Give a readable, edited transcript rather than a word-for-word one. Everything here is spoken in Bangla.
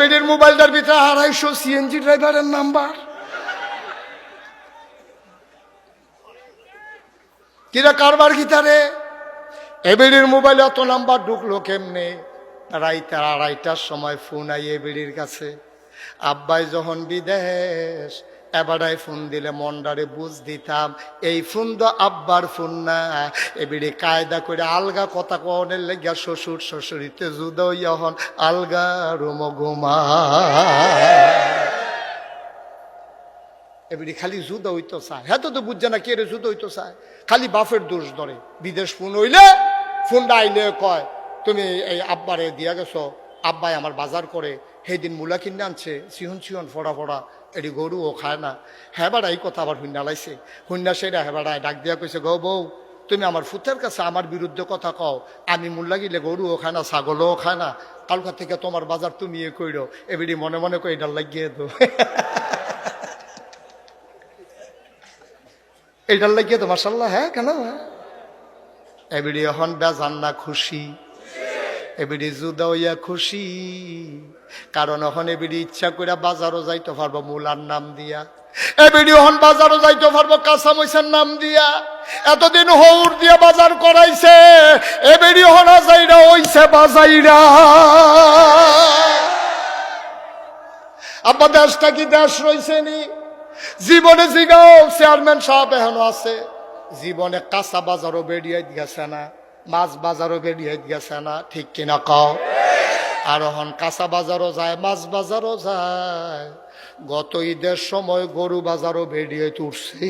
বেডির মোবাইলটার ভিতরে 250 সিএনজি ড্রাইভারের নাম্বার। কিরা কারবার গিতারে এবিডির মোবাইলে অত নাম্বার ঢুকলো কেমনে? রাইতে 2:30টার সময় ফোন আই এবিডির কাছে। আব্বাই যখন বিদেশ এবারাই ফোন দিলে মন্ডারে বুঝ দিতাম এই ফোন তো আব্বার ফোন না। এবিডি কায়দা করে আলগা কথা কনের লেগিয়া শ্বশুর শ্বশুরিতে জুদা হইয়া হন আলগা রুম ঘুমা। এবারে খালি জুদা হইতো চায়। হ্যাঁ তো বুঝছে না কে রে জুদা হইতো চায়, খালি বাপের দোষ ধরে। বিদেশ ফোন হইলে ফোনটা আইলে কয় তুমি এই আব্বারে দিয়া গেছো, আব্বাই আমার বাজার করে সেইদিন মূলা কিনে আনছে, সিহন সিহন ফোড়া ফোড়া, এটি গরুও খায় না। হ্যাঁ বাড়া এই কথা আবার হুন্না লাইছে। হুন্না সেটা হ্যাঁ বাড়ায় ডাক দিয়া কইছে, গো বউ তুমি আমার ফুতের কাছে আমার বিরুদ্ধে কথা কও, আমি মূল্যা গিলে গরুও খায় না, ছাগলও খায় না, কালকা থেকে তোমার বাজার তুমি এ কইরো। এবিডি মনে মনে কই ডাল লাগিয়ে দো, এইটার লাগিয়ে তো মাশাআল্লাহ। হ্যাঁ কেন এবিডি এখন বেজান না খুশি, এবিডি জুদা হইয়া খুশি। কারণ এখন এবিডি ইচ্ছা করে বাজারও যাইতে পারবো মূলার নাম দিয়া, এবিডি এখন বাজারও যাইতে পারবো কাঁচা মরিচের নাম দিয়া। এতদিন হৌর দিয়ে বাজার করাইছে, এবিডি হনা যাইরা হইছে বাজাইরা। আব্বা দেশটা কি দেশ রইছে নি? জীবনে জিগাও চেয়ারম্যান সাহেব এখনো আছে, জীবনে কাঁচা বাজারও বেরিয়ে গেছে না, মাছ বাজারও বেরিয়ে গেছে না, ঠিক কিনা কও? আর এখন কাঁচা বাজারও যায়, মাছ বাজারও যায়। গত ঈদের সময় গরু বাজারও বেরিয়ে উঠছে।